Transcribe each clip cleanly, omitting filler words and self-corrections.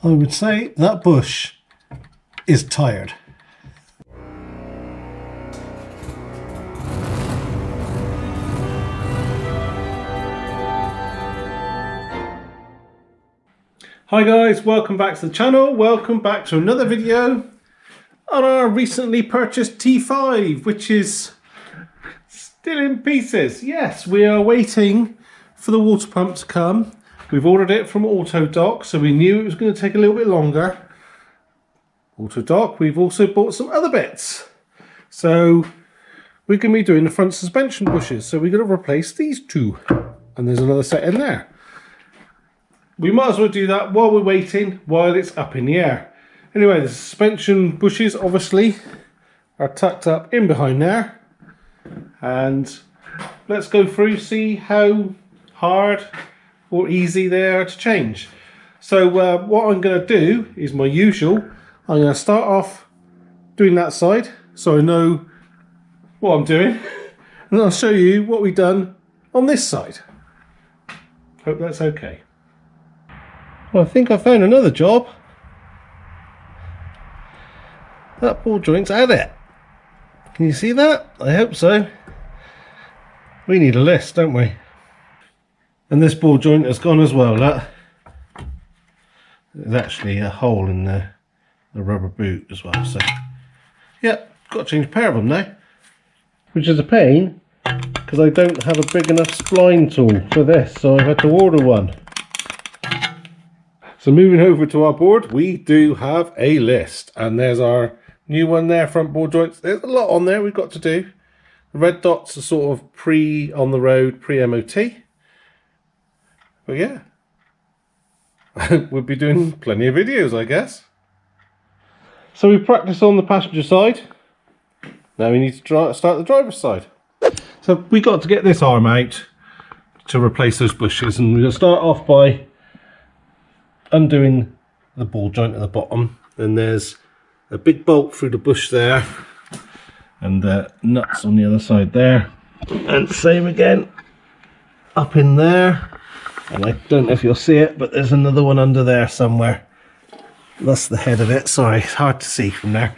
I would say that bush is tired. Hi guys, welcome back to the channel. Welcome back to another video on our recently purchased T5, which is still in pieces. Yes, we are waiting for the water pump to come. We've ordered it from Autodoc, so we knew it was going to take a little bit longer. Autodoc, we've also bought some other bits. So we're going to be doing the front suspension bushes. So we're going to replace these two. And there's another set in there. We might as well do that while we're waiting, while it's up in the air. Anyway, the suspension bushes obviously are tucked up in behind there. And let's go through, see how hard or easy they are to change. So what I'm going to do is my usual. I'm going to start off doing that side so I know what I'm doing. And then I'll show you what we've done on this side. Hope that's okay. Well, I think I found another job. That ball joint's at it. Can you see that? I hope so. We need a list, don't we? And this ball joint has gone as well. Look. There's actually a hole in the rubber boot as well. So, yep, got to change a pair of them now. Which is a pain, because I don't have a big enough spline tool for this, so I've had to order one. So moving over to our board, we do have a list, and there's our new one there, front ball joints. There's a lot on there we've got to do. The red dots are sort of pre-on the road, pre-MOT. But yeah, we'll be doing plenty of videos, I guess. So we practiced on the passenger side. Now we need to start the driver's side. So we got to get this arm out to replace those bushes, and we're going to start off by undoing the ball joint at the bottom. Then there's a big bolt through the bush there, and nuts on the other side there, and same again up in there. And I don't know if you'll see it, but there's another one under there somewhere. That's the head of it. Sorry, it's hard to see from there.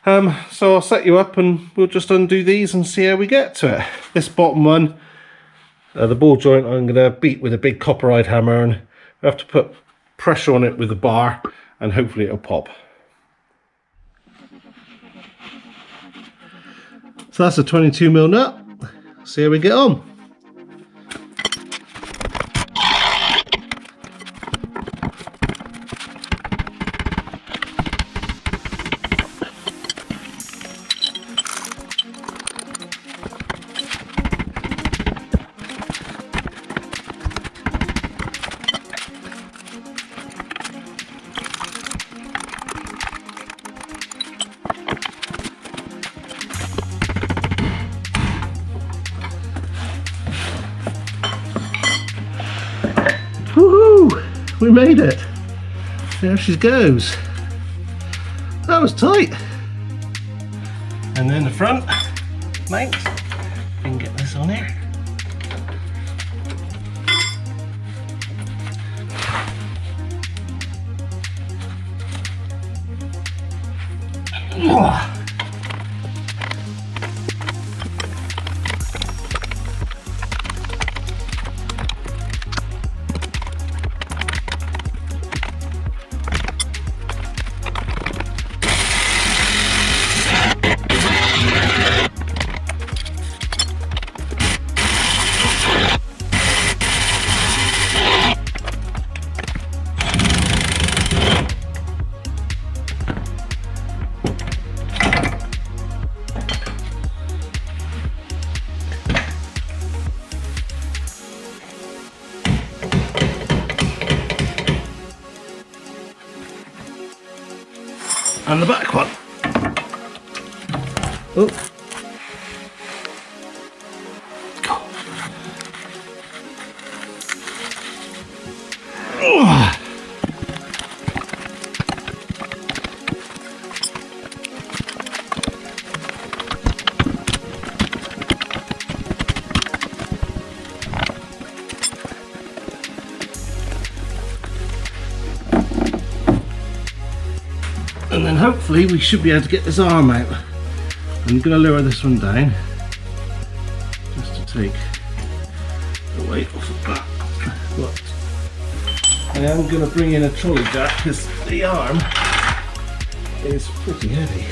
So I'll set you up and we'll just undo these and see how we get to it. This bottom one, the ball joint, I'm going to beat with a big copperite hammer, and we have to put pressure on it with the bar, and hopefully it'll pop. So that's a 22mm nut. See how we get on. Woohoo! We made it. There she goes. That was tight. And then the front mount. We can get this on here. And the back one. Oh. Oh. hopefully we should be able to get this arm out. I'm going to lower this one down just to take the weight off of that. But I am going to bring in a trolley jack because the arm is pretty heavy.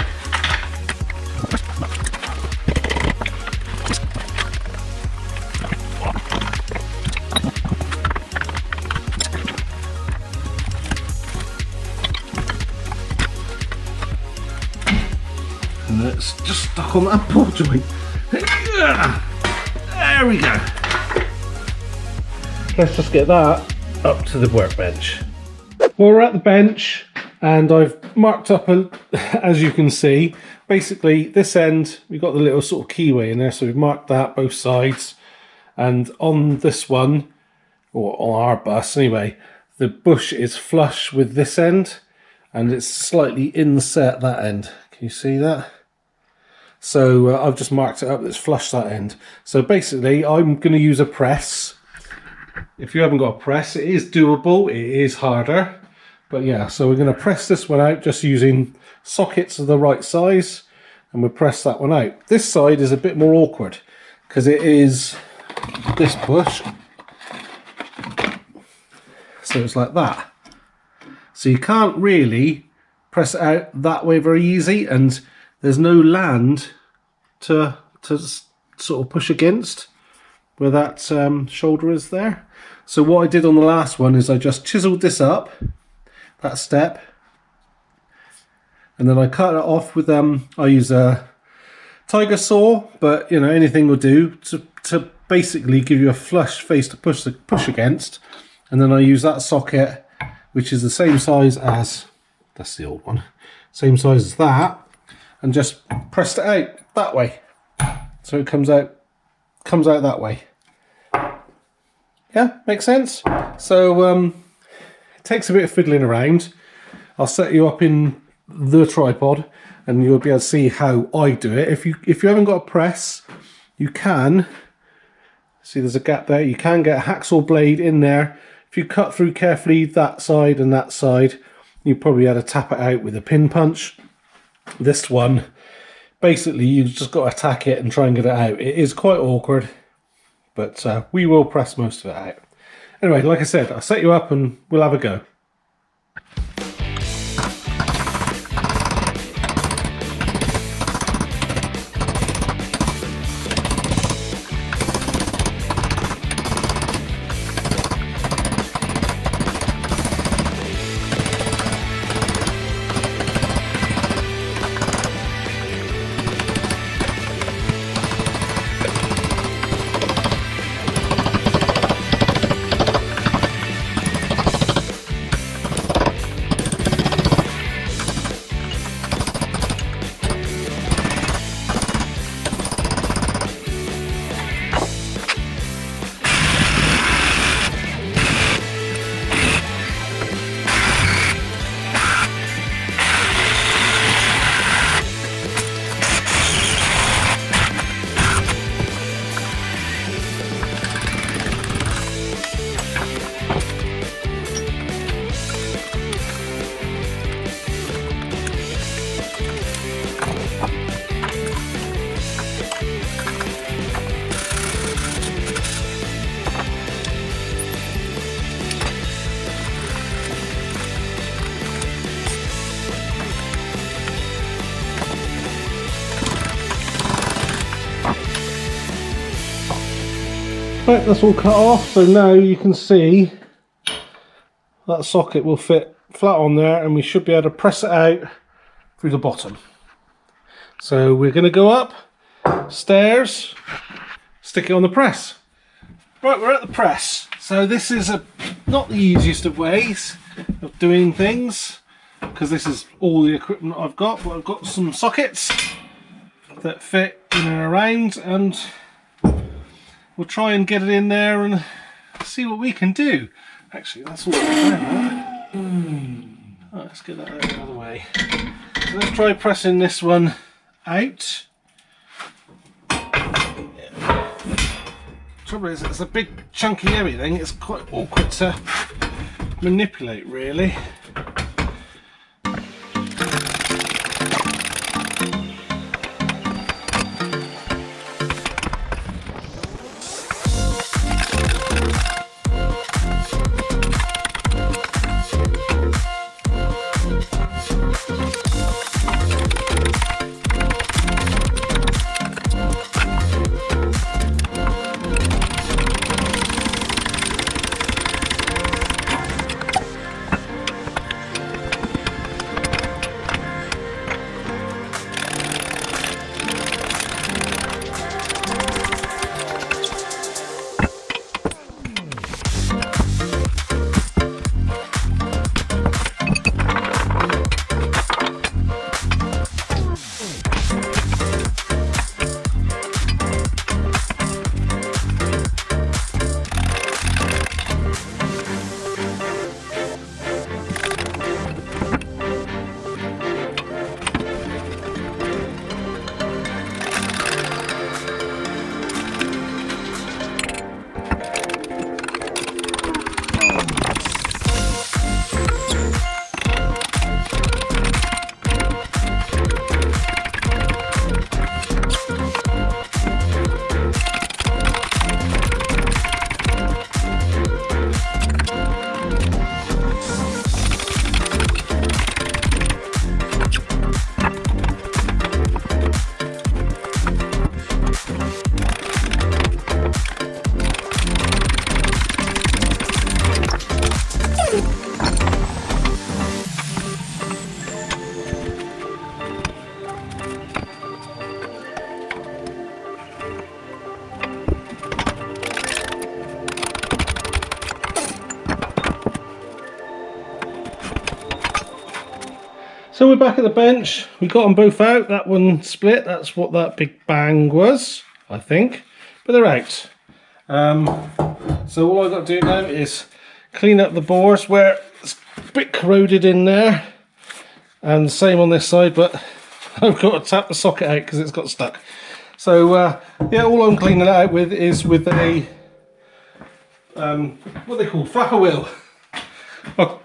And it's just stuck on that ball joint. There we go. Let's just get that up to the workbench. Well, we're at the bench and I've marked up, as you can see, basically this end, we've got the little sort of keyway in there, so we've marked that both sides. And on this one, or on our bus anyway, the bush is flush with this end and it's slightly inset that end. Can you see that? So I've just marked it up, let's flush that end. So basically I'm going to use a press. If you haven't got a press, it is doable, it is harder. But yeah, so we're going to press this one out just using sockets of the right size, and we'll press that one out. This side is a bit more awkward because it is this bush. So it's like that. So you can't really press it out that way very easy, and there's no land to sort of push against where that shoulder is there. So what I did on the last one is I just chiseled this up, that step, and then I cut it off with I use a tiger saw, but you know, anything will do to basically give you a flush face to push against. And then I use that socket, which is the same size as, that's the old one, same size as that, and just pressed it out that way, so it comes out that way. Yeah, makes sense. So it takes a bit of fiddling around. I'll set you up in the tripod and you'll be able to see how I do it. If you haven't got a press, you can see there's a gap there. You can get a hacksaw blade in there. If you cut through carefully that side and that side, you probably had to tap it out with a pin punch. This one, basically you've just got to attack it and try and get it out. It is quite awkward, but we will press most of it out. Anyway, like I said, I'll set you up and we'll have a go. Right, that's all cut off, so now you can see that socket will fit flat on there and we should be able to press it out through the bottom. So we're going to go up stairs, stick it on the press. Right, we're at the press. So this is not the easiest of ways of doing things, because this is all the equipment I've got, but I've got some sockets that fit in and around, and we'll try and get it in there and see what we can do. Actually, that's all right. Let's get that out of the way. So let's try pressing this one out. Trouble is, it's a big chunky heavy thing. It's quite awkward to manipulate, really. So we're back at the bench. We got them both out. That one split. That's what that big bang was, I think. But they're out. So all I've got to do now is clean up the bores where it's a bit corroded in there. And the same on this side, but I've got to tap the socket out because it's got stuck. So yeah, all I'm cleaning it out with is with a what they call flapper wheel. I'll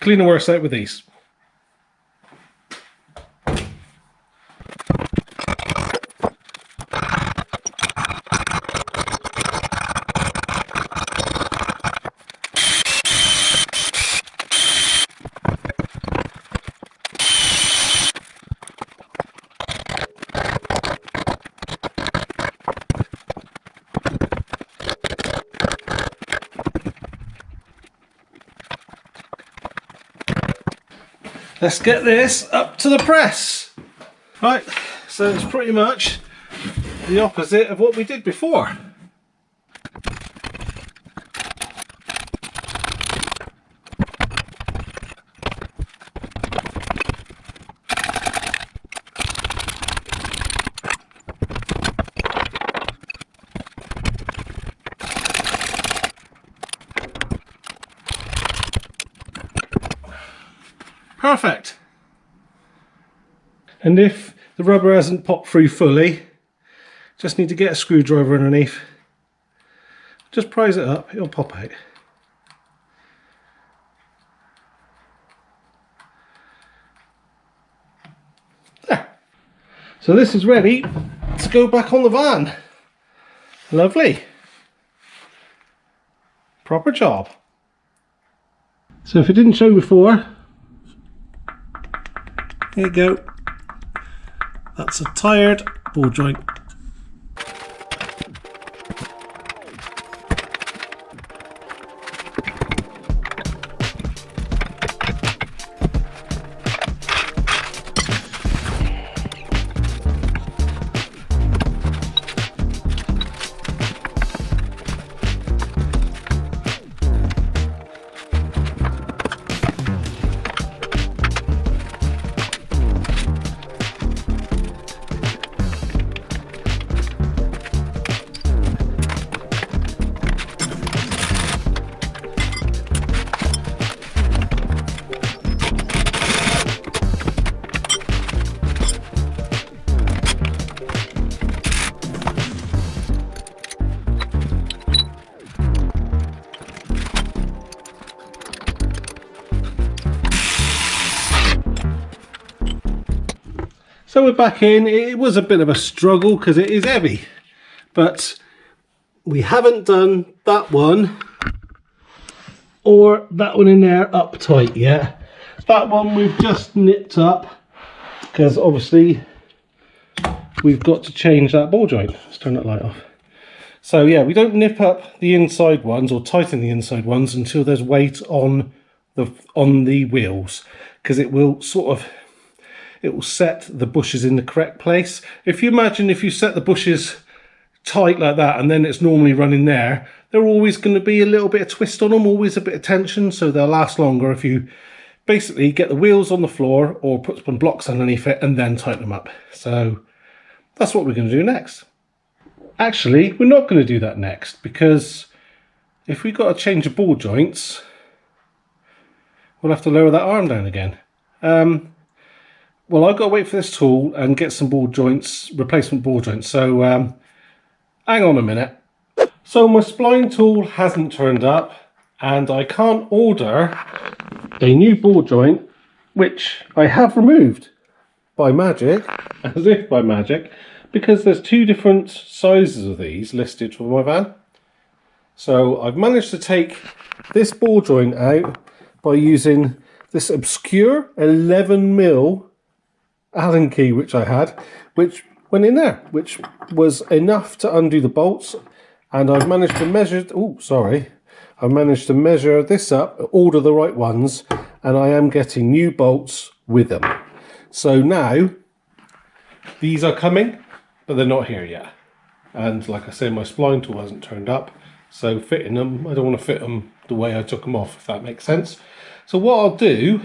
clean the worst out with these. Let's get this up to the press. Right, so it's pretty much the opposite of what we did before. Perfect. And if the rubber hasn't popped through fully, just need to get a screwdriver underneath. Just prise it up, it'll pop out. There. So this is ready to go back on the van. Lovely. Proper job. So if it didn't show before, here you go. That's a tired ball joint. So we're back in. It was a bit of a struggle because it is heavy, but we haven't done that one or that one in there up tight yet. That one we've just nipped up because obviously we've got to change that ball joint. Let's turn that light off. So yeah, we don't nip up the inside ones or tighten the inside ones until there's weight on the wheels, because it will set the bushes in the correct place. If you imagine if you set the bushes tight like that and then it's normally running there, they're always going to be a little bit of twist on them, always a bit of tension, so they'll last longer if you basically get the wheels on the floor or put some blocks underneath it and then tighten them up. So that's what we're going to do next. Actually, we're not going to do that next, because if we've got to change the ball joints, we'll have to lower that arm down again. Well, I've got to wait for this tool and get some ball joints, replacement ball joints. So hang on a minute. So my spline tool hasn't turned up and I can't order a new ball joint, which I have removed by magic, as if by magic, because there's two different sizes of these listed for my van. So I've managed to take this ball joint out by using this obscure 11mm Allen key which I had, which went in there, which was enough to undo the bolts. And I've managed to measure, I managed to measure this up, order the right ones, and I am getting new bolts with them. So now these are coming, but they're not here yet. And like I said, my spline tool hasn't turned up, so fitting them, I don't want to fit them the way I took them off, if that makes sense. So what I'll do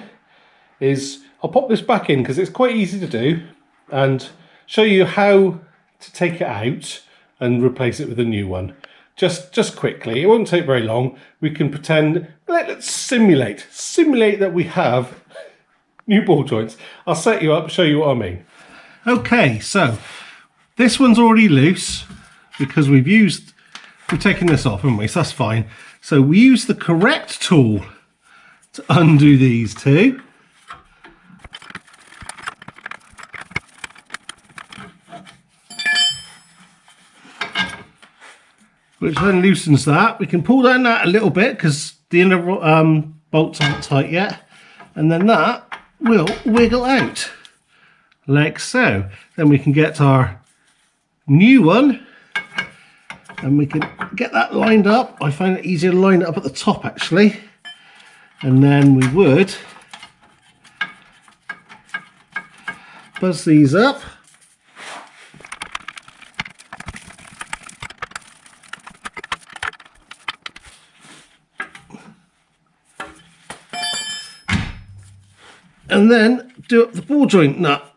is I'll pop this back in because it's quite easy to do and show you how to take it out and replace it with a new one. Just quickly, it won't take very long. We can pretend, let's simulate that we have new ball joints. I'll set you up, show you what I mean. Okay, so this one's already loose because we've taken this off, haven't we? So that's fine. So we use the correct tool to undo these two. Which then loosens that. We can pull down that a little bit because the inner bolts aren't tight yet. And then that will wiggle out like so. Then we can get our new one and we can get that lined up. I find it easier to line it up at the top actually. And then we would buzz these up. And then do up the ball joint nut,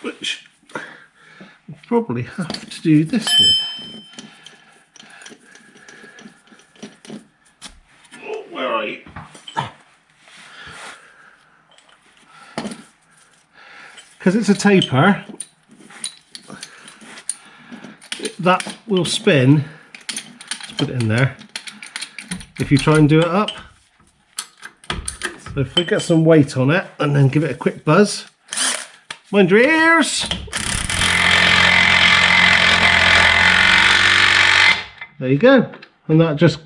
which we'll probably have to do this with. Oh, where are you? Because it's a taper, that will spin. Let's put it in there. If you try and do it up. So if we get some weight on it and then give it a quick buzz, mind your ears. There you go. And that just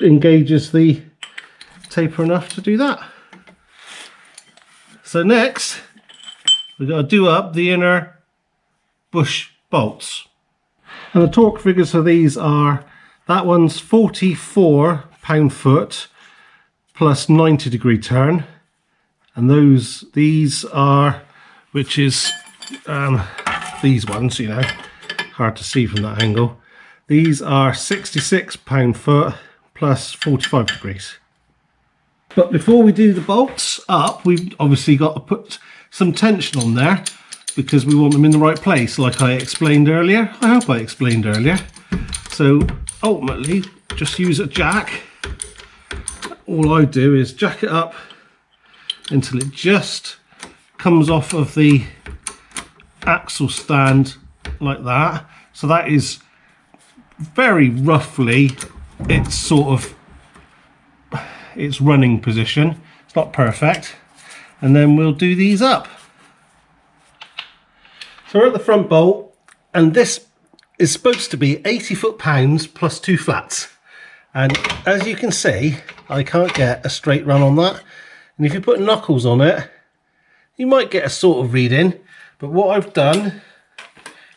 engages the taper enough to do that. So next, we've got to do up the inner bush bolts. And the torque figures for these are, that one's 44 pound-foot plus 90-degree turn, and these are, which is these ones, you know, hard to see from that angle. These are 66 pound-foot plus 45 degrees. But before we do the bolts up, we've obviously got to put some tension on there because we want them in the right place, like I explained earlier. I hope I explained earlier. So ultimately, just use a jack. All I do is jack it up until it just comes off of the axle stand like that. So that is very roughly its running position. It's not perfect. And then we'll do these up. So we're at the front bolt, and this is supposed to be 80 foot-pounds plus 2 flats. And as you can see, I can't get a straight run on that. And if you put knuckles on it, you might get a sort of reading. But what I've done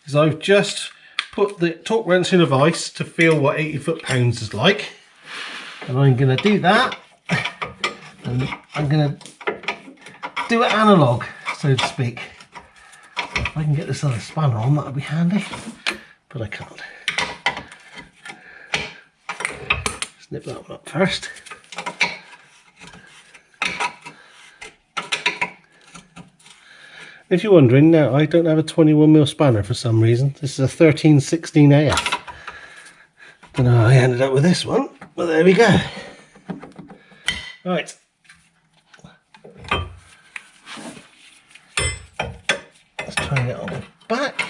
is I've just put the torque wrench in a vise to feel what 80 foot-pounds is like. And I'm going to do that. And I'm going to do it analog, so to speak. If I can get this other spanner on, that would be handy. But I can't. Snip that one up first. If you're wondering, no, I don't have a 21mm spanner for some reason. This is a 1316 AF. Don't know how I ended up with this one, but there we go. Right. Let's try it on the back.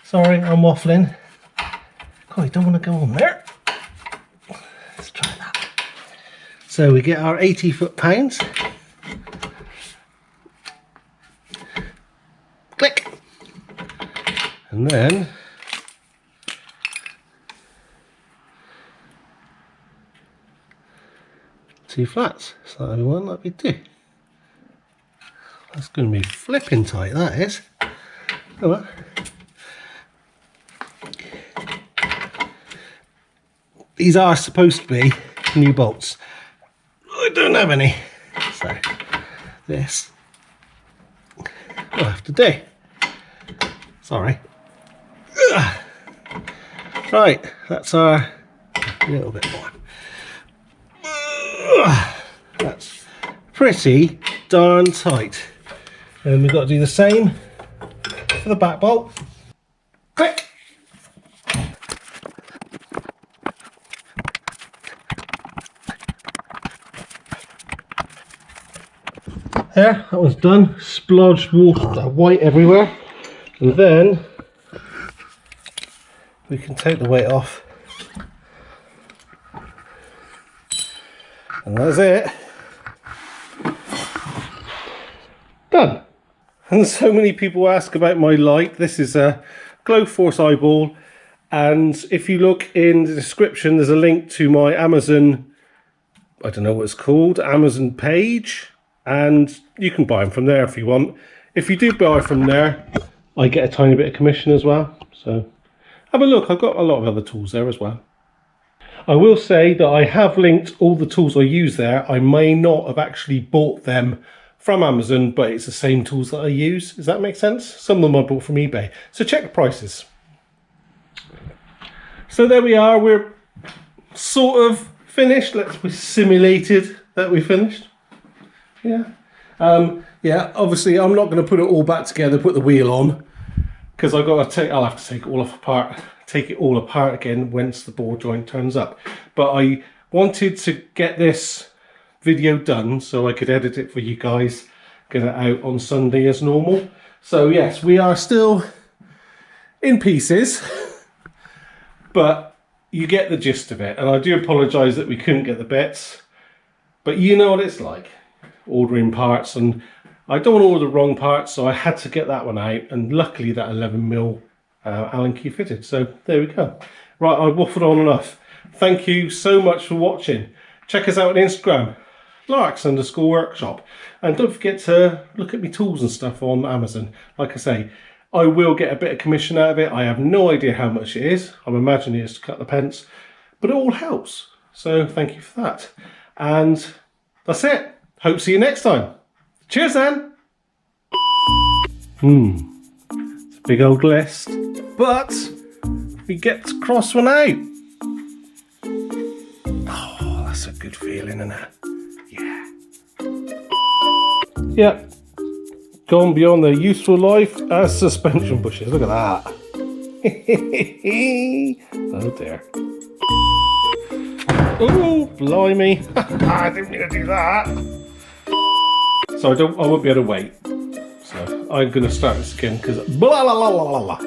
Sorry, I'm waffling. God, I don't want to go on there. Let's try that. So we get our 80 foot-pounds. Click. And then two flats. So that'll be one, that'll be two. That's going to be flipping tight, that is. Oh well. These are supposed to be new bolts. I don't have any, so this I'll have to do. Sorry. Right, that's our a little bit more. That's pretty darn tight. And we've got to do the same for the back bolt. Click! There, that one's done. Splodged water, white everywhere. And then we can take the weight off. And that's it. Done. And so many people ask about my light. This is a Glowforce eyeball. And if you look in the description, there's a link to my Amazon, I don't know what it's called, Amazon page. And you can buy them from there if you want. If you do buy from there, I get a tiny bit of commission as well. So have a look. I've got a lot of other tools there as well. I will say that I have linked all the tools I use there. I may not have actually bought them from Amazon, but it's the same tools that I use. Does that make sense? Some of them I bought from eBay. So check the prices. So there we are. We're sort of finished. We simulated that we finished. Yeah. Yeah, obviously I'm not going to put it all back together, put the wheel on, because I'll have to take it all apart, take it all apart again once the ball joint turns up. But I wanted to get this video done so I could edit it for you guys, get it out on Sunday as normal. So yes, we are still in pieces, but you get the gist of it. And I do apologise that we couldn't get the bits, but you know what it's like. Ordering parts, and I don't want to order the wrong parts, so I had to get that one out, and luckily that 11mm Allen key fitted. So there we go. Right, I waffled on enough. Thank you so much for watching. Check us out on Instagram, Larcs_workshop, and don't forget to look at my tools and stuff on Amazon. Like I say, I will get a bit of commission out of it. I have no idea how much it is. I'm imagining it's to cut the pence, but it all helps. So thank you for that. And that's it. Hope to see you next time. Cheers then. It's a big old list, but we get to cross one out. Oh, that's a good feeling, isn't it? Yeah. Yep. Gone beyond their useful life as suspension bushes. Look at that. Oh dear. Oh, blimey. I didn't mean to do that. So I won't be able to wait. So I'm going to start this again because blah, blah, blah, blah, blah.